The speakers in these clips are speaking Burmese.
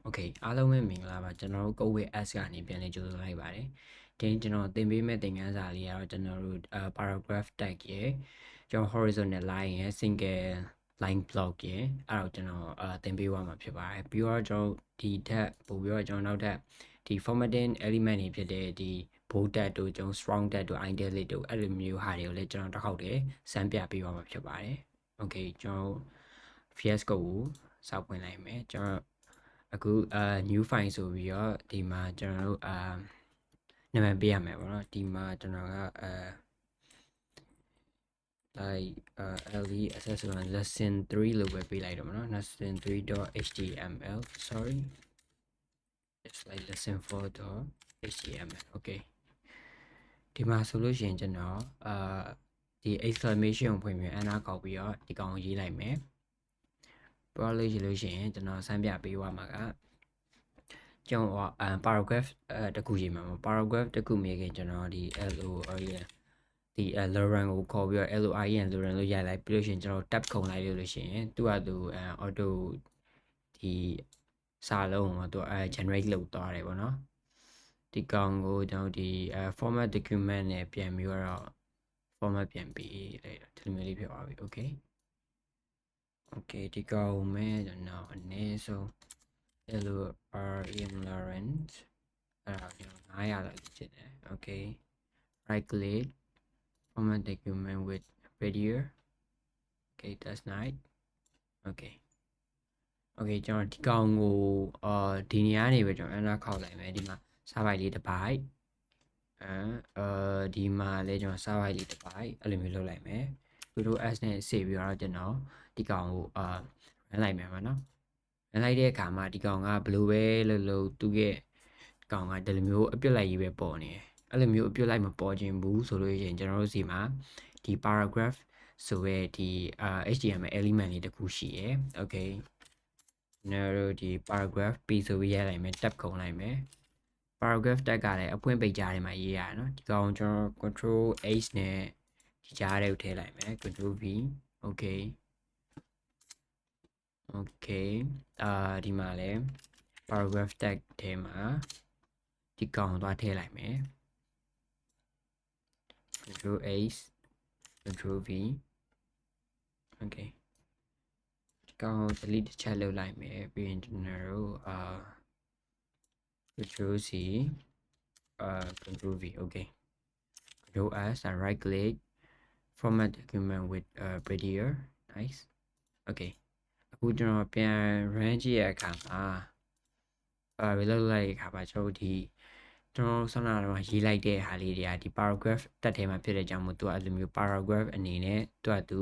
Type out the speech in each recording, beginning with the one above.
Okay အားလုံးပဲမင်္ဂလာပါကျွန်တော်တို့ COVID S ကနေပြန်လည်ကြိုဆိုလိုက်ပါတယ်ဒီနေ့ကျွန်တော်သင်ပေးမယ့်သင်ခန်းစာလေးကတော့ကျွန်တော်တို့ paragraph tag ရယ်ကျွန်တော် horizontal line ရယ် single line block ရယ်အဲ့တော့ကျွန်တော်သင်ပေးသွားမှာဖြစ်ပါတယ်ပြီးတော့ကျွန်တော်ဒီထက်ပို့ပြီးတော့ကျွန်တော်နောက်ထပ်ဒီ formatting element တွေဖြစ်တဲ့ဒီ bold tag တို့ကျွန်တော် strong tag တို့ italic တို့အဲ့လိုမျိုးဟာတွေကိုလည်းကျွန်တော်တစ်ခေါက်တည်းစမ်းပြပေးသွားမှာဖြစ်ပါတယ် Okay ကျွန်တော် VS Code ကိုစောက်ဖွင့်လိုက်မယ်ကျွန်တော်အခု new file ဆိုပြီးတော့ဒီမှာကျွန်တော်တို့နာမည်ပေးရမယ်ပေါ့နော်ဒီမှာကျွန်တော်ကlike LE access1 lesson 3လို့ပဲပေးလိုက်တော့မနော် lesson 3.html sorry it's like lesson 4.html okay ဒီမှာဆိုလို့ရှိရင်ကျွန်တော်ဒီ exclamation ကိုဖွင့်ပြီးအနာကောက်ပြီးတော့ဒီကောင်ကိုရေးလိုက်မယ်ပြောလို့ရှိရင်ကျွန်တော်စမ်းပြပေးသွားမှာကကျွန်တော်paragraph တခုရေးမှာပေါ့ paragraph တခုမြေခင်ကျွန်တော်ဒီ LOREN ဒီ Loren ကိုခေါ်ပြီးတော့ LOREN Loren လို့ရိုက်လိုက်ပြီးလို့ရှိရင်ကျွန်တော် tab ခုံလိုက်လို့ရှိရင်သူ့ဟာသူ auto ဒီစာလုံးကိုသူgenerate လုပ်သွားတယ်ပေါ့နော်ဒီကောင်ကိုကျွန်တော်ဒီ format document နဲ့ပြန်ပြီးတော့ format ပြန်ပြီးလိုက်ဒီလိုမျိုးလေးဖြစ်သွားပြီ okay okay ဒီကောင်ကိုမဲကျွန်တော်အနည်းဆုံးLOREN Lawrence အဲ့ဒါကျွန်တော်900လောက်ဖြစ်တယ် okay right click format document with Prettier okay that's nice okay okay ကျွန်တော်ဒီကောင်ကိုဒီနေရာနေပဲကျွန်တော်အနာခောက်လိုက်မယ်ဒီမှာစာပိုက်လေးတစ်ပိုက်ဒီမှာလည်းကျွန်တော်စာပိုက်လေးတစ်ပိုက်အဲ့လိုမျိုးလုပ်လိုက်မယ် Ctrl S နဲ့ဆေ့ပြီးတော့ကျွန်တော်ဒီကောင်ကိုrun လိုက်မယ်ပါနော်ရန်လိုက်တဲ့အခါမှာဒီကောင်ကဘလို့ပဲလို့သူ့ရဲ့ကောင်ကဒီလိုမျိုးအပြစ်လိုက်ရေးပဲပေါ်နေတယ်အဲ့လိုမျိုးအပြစ်လိုက်မပေါ်ခြင်းဘူးဆိုလို့ရှိရင်ကျွန်တော်တို့စီမှာဒီ paragraph ဆိုရဲဒီ HTML element လေးတစ်ခုရှိရယ် okay ကျွန်တော်တို့ဒီ paragraph ပြီးဆိုပြီးရလိုက်မယ် tab ခုံလိုက်မယ် paragraph tag ကလည်းအဖွင့်ပိတ်ကြားထဲမှာရေးရနော်ဒီကောင်ကျွန်တော် Ctrl H နဲ့ဒီကြားထဲကိုထည့်လိုက်မယ် Ctrl V okay okay ဒီမှာလဲ paragraph tag ထဲမှာဒီကောင်သွားထည့်လိုက်မယ် Ctrl H Ctrl V okay ဒီကောင် delete တစ်ချက်လုပ်လိုက်မယ်ပြီးရင်ကျွန်တော်တို့Ctrl C Ctrl V okay Ctrl S and right click format document with Prettier nice okay အခုကျွန်တော်ပြန် run ကြည့်ရအခါမှာဘယ်လိုလိုက်အခါမှာကျွန်တော်ဒီကျွန်တော်ဆောင်းလာတော့ရေးလိုက်တဲ့ဟာလေးတွေကဒီ paragraph တက်ထဲမှာဖြစ်တဲ့ကြောင့်မို့သူကအဲ့လိုမျိုး paragraph အနေနဲ့သူ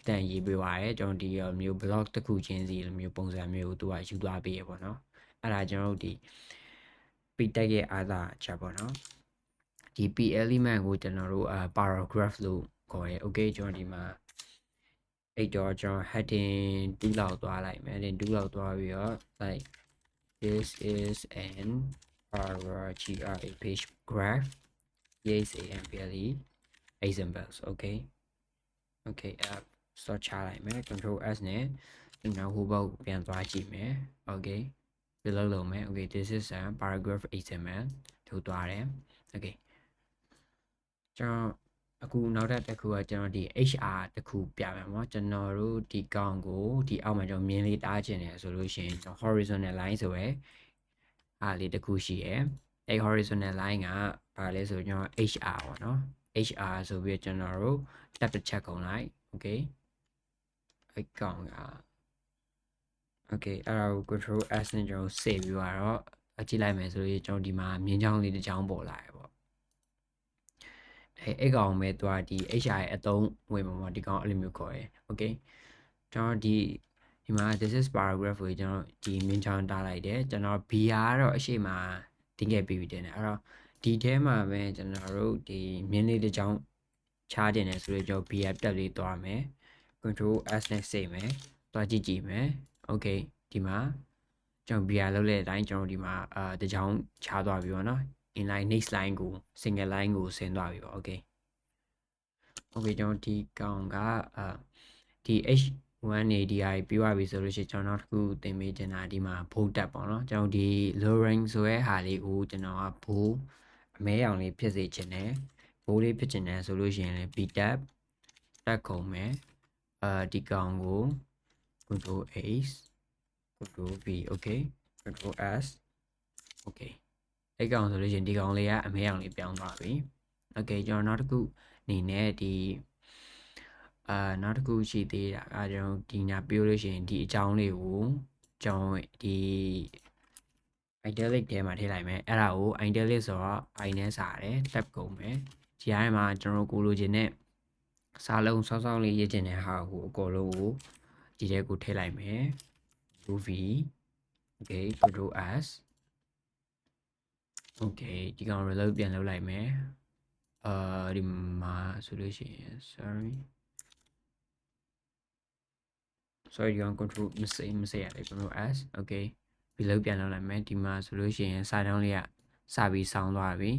တန်ရေးပေးပါတယ်ကျွန်တော်ဒီမျိုး block တစ်ခုချင်းစီလိုမျိုးပုံစံမျိုးသူကယူသွားပေးရပေါ့နော်အဲ့ဒါကျွန်တော်တို့ဒီ p tag ရဲ့အားသာချက်ပေါ့နော်ဒီ p element ကိုကျွန်တော်တို့ paragraph လို့ခေါ်ရဲ okay ကျွန်တော်ဒီမှာအဲ့တော့ကျွန်တော် heading 2လောက်သွားလိုက်မယ် heading 2လောက်သွားပြီးတော့ like this is an page graph example examples okay okay start ချလိုက်မယ် Control S နဲ့ကျွန်တော်ဟိုဘက်ပြန်သွားကြည့်မယ် okay ဒီလိုလုပ်မယ် okay this is a paragraph example ထိုးသွားတယ် okay ကျွန်တော်အခုနောက်တစ်ခုကကျွန်တော်ဒီ HR တခုပြမယ်ပေါ့ကျွန်တော်တို့ဒီကောင်ကိုဒီအောက်မှာကျွန်တော်မြင်းလေးတားချင်တယ်ဆိုလို့ရှိရင်ကျွန်တော် horizontal line ဆိုရယ်အားလေးတခုရှိရယ်အဲ့ horizontal line ကဘာလဲဆိုကျွန်တော် HR ပေါ့နော် HR ဆိုပြီးကျွန်တော်တို့ tab တစ်ချက်ကုန်လိုက် okay အဲ့ကောင်က okay အဲ့ဒါကို Control S နဲ့ကျွန်တော် save ပြီးတော့ကြည့်လိုက်မယ်ဆိုရင်ကျွန်တော်ဒီမှာမြင်းချောင်းလေးတစ်ချောင်းပေါ်လာရပေါ့အဲ့ကောင်ပဲသူကဒီ HR ရဲ့အသုံးဝင်မှာပေါ့ဒီကောင်အဲ့လိုမျိုးခေါ်ရယ် okay ကျွန်တော်ဒီမှာ this is paragraph ကိုကျွန်တော်ဒီမြင်းချောင်းတားလိုက်တယ်ကျွန်တော် BR ကတော့အရှိမတင်ခဲ့ပြီးတယ်အဲ့တော့ဒီထဲမှာပဲကျွန်တော်တို့ဒီမြင်းလေးတစ်ချောင်းချားတင်တယ်ဆိုတော့ကျွန်တော် BR တက်လေးသွားမယ် Control S နဲ့ save မယ်သွားကြည့်မယ် okay ဒီမှာကျွန်တော် BR လောက်တဲ့အတိုင်းကျွန်တော်ဒီမှာတစ်ချောင်းချားသွားပြီပေါ့နော် inline next line ကို single line ကိုဆင်းသွားပြီပေါ့ okay okay ကျွန်တော်ဒီကောင်ကဒီ 180i ပြသွားပြီဆိုလို့ရှိရင်ကျွန်တော်နောက်တစ်ခုသင်ပေးချင်တာဒီမှာ bold tab ပေါ့နော်ကျွန်တော်ဒီ low range ဆိုရဲဟာလေးကိုကျွန်တော်က bold အမဲရောင်လေးဖြစ်စေချင်တယ် bold လေးဖြစ်ချင်တယ်ဆိုလို့ရှိရင်လည်း b tab တက်ခုံမယ်ဒီကောင်ကို control h control v okay control s okay အဲ့ကောင်ဆိုလို့ရှိရင်ဒီကောင်လေးကအမဲရောင်လေးပြောင်းသွားပြီ okay ကျွန်တော်နောက်တစ်ခုအနေနဲ့ဒီနောက်တစ်ခုရှိသေးတာကျွန်တော်ဒီညာပြောလို့ရှိရင်ဒီအကြောင်းလေးကိုကျွန်တော်ဒီ italic ထဲမှာထည့်လိုက်မယ်အဲ့ဒါကို italic ဆိုတော့ i နဲ့စာတယ် tab ကုန်မယ်ဒီအရင်မှာကျွန်တော်ကိုလိုချင်တဲ့စာလုံးစောစောလေးရေးချင်တဲ့ဟာကိုအကုန်လုံးကိုဒီထဲကိုထည့်လိုက်မယ် uv okay control s okay ဒီကောင် reload ပြန်လုပ်လိုက်မယ်ဒီမှာဆိုလို့ရှိရင် sorry ဒီကောင် control မစိရတယ် control s okay reload ပြန်လုပ်လိုက်မယ်ဒီမှာဆိုလို့ရှိရင်စာကြောင်းလေးကစပြီးဆောင်းသွားပြီ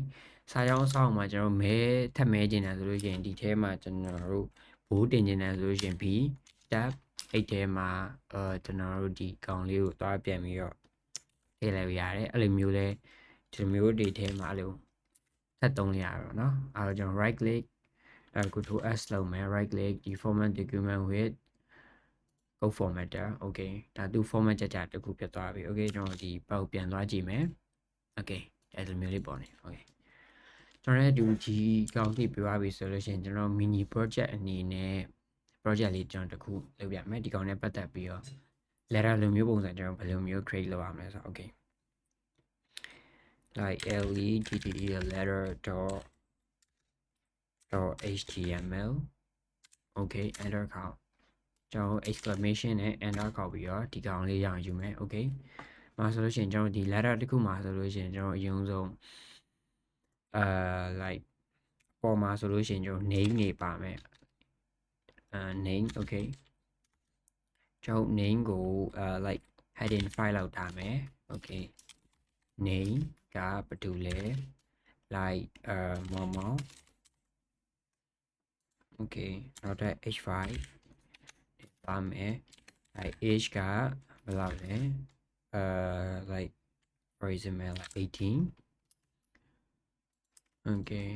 စာကြောင်းဆောင်းမှာကျွန်တော်မဲထပ်မဲကျင်တယ်ဆိုလို့ရှိရင်ဒီထဲမှာကျွန်တော်တို့ဘိုးတင်ကျင်တယ်ဆိုလို့ရှိရင် b tab အဲ့ထဲမှာကျွန်တော်တို့ဒီကောင်လေးကိုသွားပြန်ပြီးတော့ထည့်လိုက်ရတယ်အဲ့လိုမျိုးလဲဒီမျိုးတွေထဲမှာအဲ့လိုထပ်သုံးရတော့เนาะအဲ့တော့ကျွန်တော် right click control s လုပ်မယ် right click ဒီ format document with go formatter okay ဒါသူ format ကြတခုဖြစ်သွားပြီ okay ကျွန်တော်ဒီပေါက်ပြန်သွားကြည့်မယ် okay အဲ့လိုမျိုးလေးပေါ့နေ okay ကျွန်တော်လည်းဒီကောင်းတိပြသွားပြီဆိုလို့ရှိရင်ကျွန်တော် mini project အနေနဲ့ project လေးကျွန်တော်တခုလုပ်ပြမယ်ဒီကောင်နဲ့ပတ်သက်ပြီးတော့ letter လိုမျိုးပုံစံကျွန်တော်ဘယ်လိုမျိုး create လုပ်ရမလဲဆိုတော့ okay like letter html okay enter ခေါက်ကျွန်တော် exclamation နဲ့ enter ခေါက်ပြီးတော့ဒီကောင်လေးရအောင်ယူမယ် okay မှာဆိုလို့ရှိရင်ကျွန်တော်ဒီ letter တစ်ခုမှာဆိုလို့ရှိရင်ကျွန်တော်အရင်ဆုံးlike ပေါ်မှာဆိုလို့ရှိရင်ကျွန်တော် name နေပါမယ်name okay ကျွန်တော် name ကိုlike heading file လောက်ထားမယ် okay name ကဘာတူလဲ like momo okay နောက်ထပ် h5 ပါမယ် like age ကဘယ်လောက်လဲ like for example like 18 okay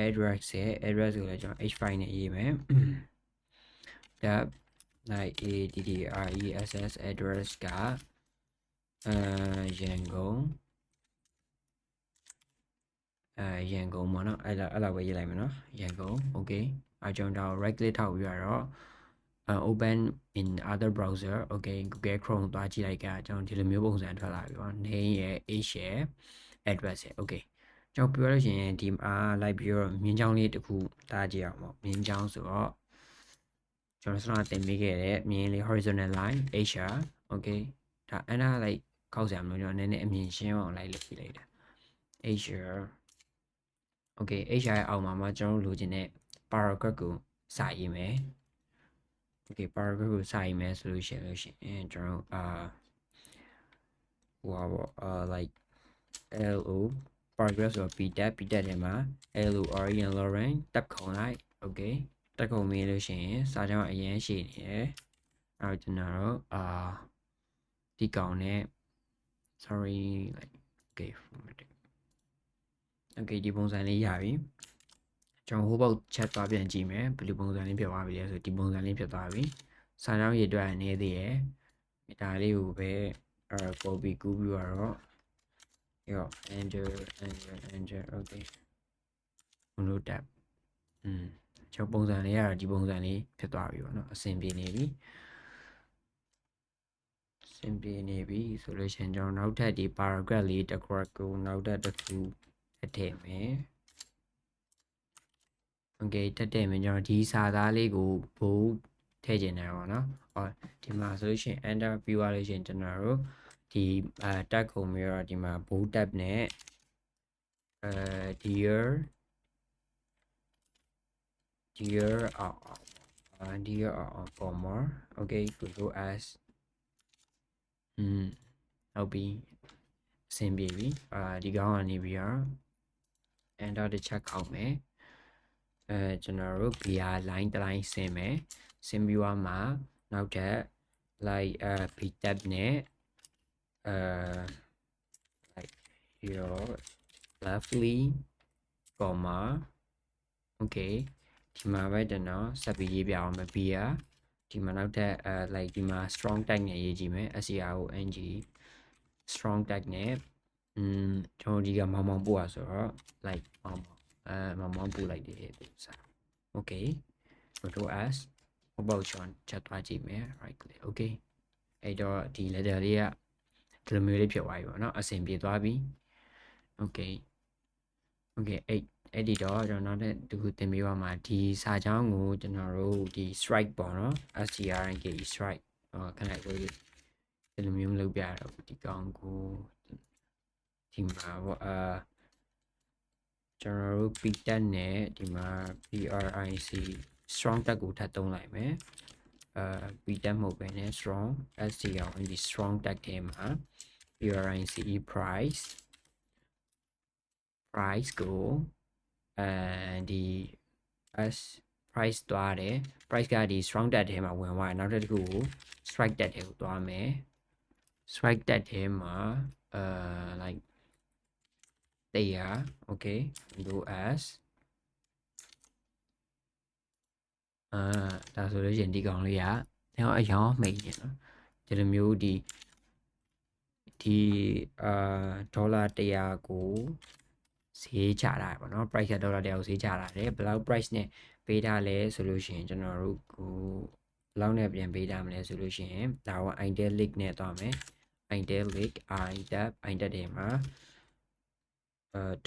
address ရဲ့ address ကိုလည်းကျွန်တော် h5 နဲ့ရေးမယ် tab like address address ကရန်ကုန်ရန်ကုန်ပေါ့နော်အဲ့လောက်ပဲရေးလိုက်မယ်နော်ရန်ကုန် okay ကျွန်တော် right click ထောက်ပြီးတော့ open in other browser okay Google Chrome သွားကြည့်လိုက်ကကျွန်တော်ဒီလိုမျိုးပုံစံထွက်လာပြီပေါ့ name ရဲ့ age ရဲ့ address ရဲ့ okay ကျွန်တော်ပြောလို့ရှိရင်ဒီမှာလိုက်ပြီးတော့မြင်းချောင်းလေးတစ်ခုထားကြည့်အောင်ပေါ့မြင်းချောင်းဆိုတော့ကျွန်တော်စတင်မိခဲ့တဲ့မြင်းလေး horizontal line hr okay ဒါ enter လိုက်ခောက်စရာမလိုကျွန်တော်နည်းနည်းအမြင်ရှင်းအောင်လိုက်လုပ်ပြလိုက်တာ hr okay hr အောက်မှာကျွန်တော်လိုချင်တဲ့ paragraph ကိုစာရေးမယ် okay paragraph ကိုစာရေးမယ်ဆိုလို့ရှိရင်ကျွန်တော်like lo paragraph ဆိုတော့ p tab ထဲမှာ lo orion lorraine တက်ခုံလိုက် okay တက်ခုံပြီးလို့ရှိရင်စာကြောင်းအရင်ရှိနေတယ်အဲ့တော့ကျွန်တော်တို့ဒီကောင်နဲ့ sorry like okay formatting okay ဒီပုံစံလေးရပြီကျွန်တော်ဟိုဘက် chat သွားပြန်ကြည့်မယ်ဘယ်လိုပုံစံလေးဖြစ်သွားပြီလဲဆိုဒီပုံစံလေးဖြစ်သွားပြီစာကြောင်းရေးအတွက်အနေသေးရယ်ဒါလေးကိုပဲ copy ကူးပြီးတော့ရော enter okay ဘလို့ tab ကျွန်တော်ပုံစံလေးကတော့ဒီပုံစံလေးဖြစ်သွားပြီပေါ့နော်အဆင်ပြေနေပြီဆိုလို့ရှိရင်ကျွန်တော်နောက်ထပ်ဒီ paragraph လေးတစ်ခုကိုနောက်ထပ်တစ်ခုထည့်မယ် okay တက်တယ်မယ်ကျွန်တော်ဒီစာသားလေးကိုဘိုးထည့်ကျင်တယ်ပေါ့နော်ဒီမှာဆိုလို့ရှိရင် enter ပြီးသွားလို့ရှိရင်ကျွန်တော်တို့ဒီတက်ခုံပြီးတော့ဒီမှာ bold tab နဲ့dear comma okay control s ဟုတ်ပြီအဆင်ပြေပြီဒီကောင်ကနေပြီးတော့ enter တစ်ချက်ခောက်မယ် ကျွန်တော်တို့ BR line တစ် line ဆင်းမယ်ဆင်းပြီးတော့မှနောက်ထပ် like B tab နဲ့ like your lovely comma okay ဒီမှာပဲကျွန်တော်ဆက်ပြီးရေးပြအောင်မယ် BR ဒီမှာနောက်ထပ်like ဒီမှာ strong tag နဲ့ရေးကြည့်မယ် SCRONG strong tag နဲ့ကျွန်တော်ဒီကမောင်မောင်ပို့ရဆိုတော့ like မောင်မောင်ပို့လိုက်တယ်ဒီစား okay control s ဟိုဘောက်ချွန်ချက်သွားကြည့်မယ် right click okay အဲ့တော့ဒီ letter လေးကဒီလိုမျိုးလေးဖြစ်သွားပြီပေါ့နော်အဆင်ပြေသွားပြီ okay okay အဲ့ဒီတော့ကျွန်တော်နောက်တစ်ခုသင်ပေးပါမှာဒီစာကြောင်းကိုကျွန်တော်တို့ဒီ strike ပေါ့နော် strike strike ခဏလေးဒီလိုမျိုးလုပ်ပြရတော့ဒီကောင်ကိုဒီမှာပေါ့ကျွန်တော်တို့ p tab နဲ့ဒီမှာ pric strong tag ကိုထပ်သုံးလိုက်မယ်p tab မဟုတ်ပဲနဲ့ strong strong ဒီ strong tag ထဲမှာ price price ကိုဒီ s price သွားတယ် price ကဒီ strong tag ထဲမှာဝင်သွားတယ်နောက်တစ်ခုကို strike tag ထဲကိုသွားမယ် strike tag ထဲမှာlike 100 okay do as ဒါဆိုလို့ရှိရင်ဒီကောင်လေးကအရောင်းမိတ်နေနော်ဒီလိုမျိုးဒီဒေါ်လာ100ကိုဈေးချတာပေါ့နော် price ကဒေါ်လာ100ကိုဈေးချတာတယ်ဘယ်လောက် price နဲ့ပေးထားလဲဆိုလို့ရှိရင်ကျွန်တော်တို့ကိုဘယ်လောက်နဲ့ပြန်ပေးထားမလဲဆိုလို့ရှိရင်ဒါက italic နဲ့သွားမယ် italic itab တွေမှာ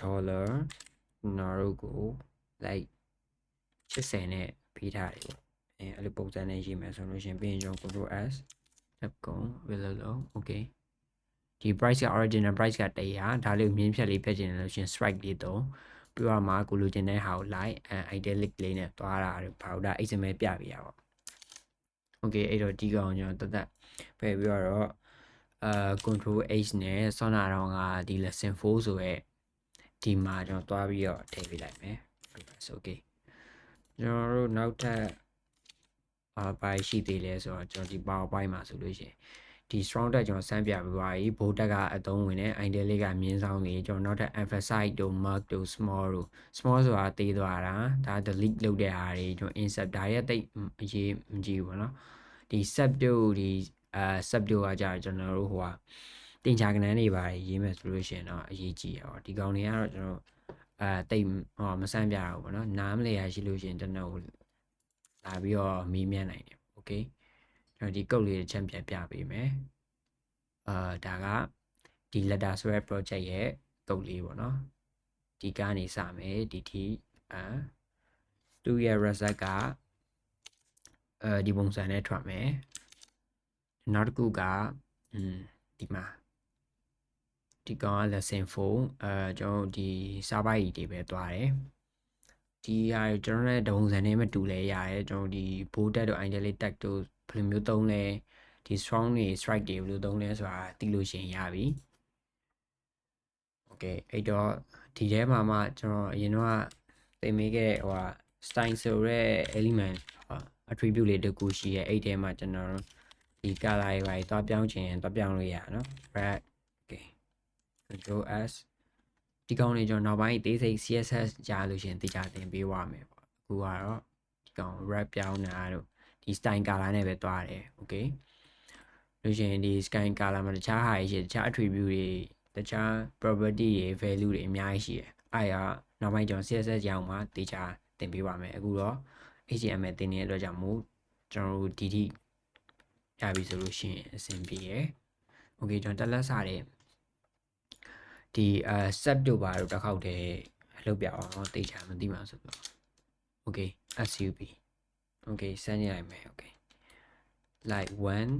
ဒေါ်လာကျွန်တော်တို့ကို like 80နဲ့ပေးထားတယ်ပေါ့အဲ့လိုပုံစံနဲ့ရေးမယ်ဆိုလို့ရှိရင်ပြီးရင်ကျွန်တော် control s tab ကုန်ဝယ်လို့ okay ဒီ price က original price က100ဒါလေးကိုမြင်းဖြတ်လေးဖျက်ချင်တယ်လို့ရှင် strike လေးသုံးပြီးတော့မှကိုလိုချင်တဲ့ဟာကို like italic လေးနဲ့သွားတာဘာလို့ဒါ XML ပြပြရပါ okay အဲ့တော့ဒီကောင်ကျွန်တော်တက်ဖယ်ပြီးတော့control h နဲ့ဆောင်းနာတော့ကဒီ lesson 4ဆိုရဲဒီမှာကျွန်တော်သွားပြီးတော့ထည့်ပေးလိုက်မယ် okay ကျွန်တော်တို့နောက်ထပ်ဘာရှိသေးလဲဆိုတော့ကျွန်တော်ဒီ PowerPoint မှာဆိုလို့ရှိရင်ဒီ strong tag ကျွန်တော်စမ်းပြပြီးသွားပြီ bold tag ကအသုံးဝင်တဲ့ italic ကမြင်းဆောင်နေကျွန်တော်နောက်ထပ် emphasize တို့ mark တို့ small တို့ small ဆိုတာတေးသွားတာဒါ delete လုပ်တဲ့ဟာတွေကျွန်တော် insert ဒါရဲ့တိတ်အရေးမကြီးဘူးပေါ့နော်ဒီ sub တို့ဒီ sub တို့ကကြာကျွန်တော်တို့ဟိုဟာတင်ချာကဏ္ဍတွေပါရေးမယ်ဆိုလို့ရှိရင်တော့အရေးကြီးရပါဒီကောင်တွေကတော့ကျွန်တော်တိတ်မစမ်းပြရဘူးပေါ့နော်နားမလဲရရှိလို့ရှိရင်ကျွန်တော်လာပြီးတော့မေးမြန်းနိုင်တယ် okay ကျွန်တော်ဒီ code လေးချက်ပြန်ပြပေးမယ်ဒါကဒီ letter ဆိုတဲ့ project ရဲ့ code လေးပေါ့နော်ဒီကနေစမယ်ဒီထိသူ့ရဲ့ result ကဒီပုံစံနဲ့ထွက်မယ်နောက်တစ်ခုကဒီမှာဒီကောင်က lesson 4ကျွန်တော်ဒီစာပိုက်တွေပဲသွားတယ်ဒီဟာကျွန်တော်လည်းဒုံစံနဲ့မတူလဲရတယ်ကျွန်တော်ဒီ bold tag တို့ italic tag တို့ဘယ်လိုမျိုးသုံးလဲဒီ strong တွေ strike တွေဘယ်လိုသုံးလဲဆိုတာသိလို့ရှိရင်ရပြီ okay အဲ့တော့ဒီထဲမှာမှကျွန်တော်အရင်တော့သင်ပေးခဲ့တဲ့ဟို style ဆိုတဲ့ element attribute လေးတစ်ခုရှိရဲ့အဲ့ထဲမှာကျွန်တော်ဒီ color တွေပါသွားပြောင်းချင်သွားပြောင်းလို့ရနော် red okay control s ဒီကောင်လေးကျွန်တော်နောက်ပိုင်းသေးစိတ် css ကြားလို့ရှင်သိကြသင်ပေးသွားမယ်ပေါ့အခုကတော့ဒီကောင် red ပြောင်းတာတို့ဒီ style color နဲ့ပဲသွားတယ် okay လို့ရှင်ဒီ sky color မှာတခြားဟာရှိတခြား attribute တွေတခြား property တွေ value တွေအများကြီးရှိတယ်အဲ့ဒါနောက်ပိုင်းကျွန်တော် css ကြောင်းမှာသိကြသင်ပေးပါမယ်အခုတော့ HTML သင်နေတဲ့အတွက်ကြောင့်မို့ကျွန်တော်တို့ဒီထိရပြီဆိုလို့ရှိရင်အဆင်ပြေရယ် okay ကျွန်တော်တက်လက်စားတဲ့ဒီsub တို့ပါတော့တစ်ခေါက်တည်းလုပ်ပြအောင်သိချာမသိမှာဆိုတော့ okay sub okay စမ်းကြည့်လိုက်မယ် okay like one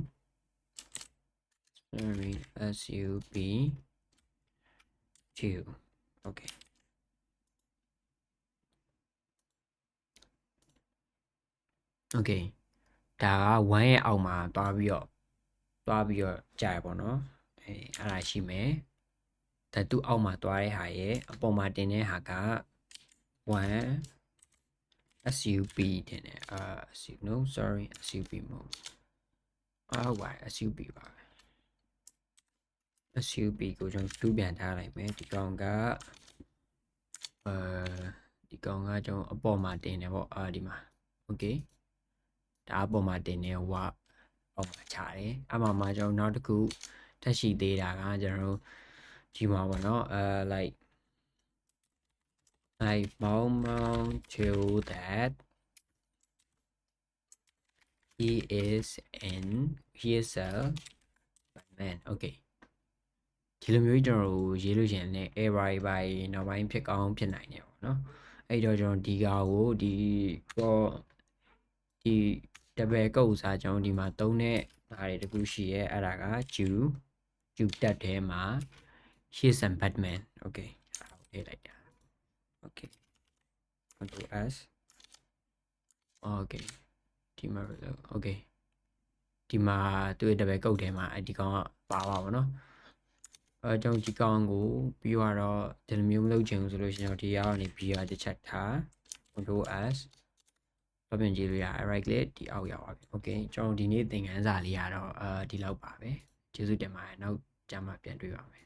sorry sub 2 okay okay ဒါက1ရဲ့အောက်မှာသွားပြီးတော့ကြာရပေါ့နော်အဲ့ဒါရှိမယ်ဒါသူ့အောက်မှာသွားတဲ့ဟာရဲ့အပေါ်မှာတင်တဲ့ဟာက1 SUB တင်တယ်no sorry SUB မဟုတ်ဟုတ်ပါတယ် SUB ပါပဲ SUB ကိုကျွန်တော်တူးပြန်ထားလိုက်မယ်ဒီကောင်ကဒီကောင်ကကျွန်တော်အပေါ်မှာတင်တယ်ပေါ့ဒီမှာ okay ဒါအပေါ်မှာတင်နေဝအောက်မှာချတယ်အမှမှာကျွန်တော်နောက်တစ်ခုထပ်ရှိသေးတာကကျွန်တော်ဒီမှာပေါ့နော်like Mao to that he is a man okay ဒီလိုမျိုးကျွန်တော်ရေးလို့ရှင်လည်း error တွေနောက်ပိုင်းဖြစ်ကောင်းဖြစ်နိုင်တယ်ပေါ့နော်အဲ့တော့ကျွန်တော်ဒီကာကိုဒီ double ကုတ်စားကျွန်တော်ဒီမှာသုံးတဲ့ဟာတွေတခုရှိရဲအဲ့ဒါက Jew တက်ထဲမှာ he's a Batman okay အဲ့ဒါကိုထည့်လိုက်တာ okay Control S okay ဒီမှာ okay ဒီမှာသူ့ double ကုတ်ထဲမှာဒီကောင်ကပါပါဘောနော်ကျွန်တော်ဒီကောင်ကိုပြီးတော့ဒီလိုမျိုးမလုပ်ချင်ဘူးဆိုလို့ရှိရင်ဒီကနေပြီးတော့တစ်ချက်ထား Control S တော့ပြင်ကြည့်လို့ရ right click ဒီအောက်ရောက်ပါပြီ okay ကျွန်တော်ဒီနေ့သင်ခန်းစာလေးကတော့ဒီလောက်ပါပဲကျေးဇူးတင်ပါတယ်နောက်ကြမှာပြန်တွေ့ပါမယ်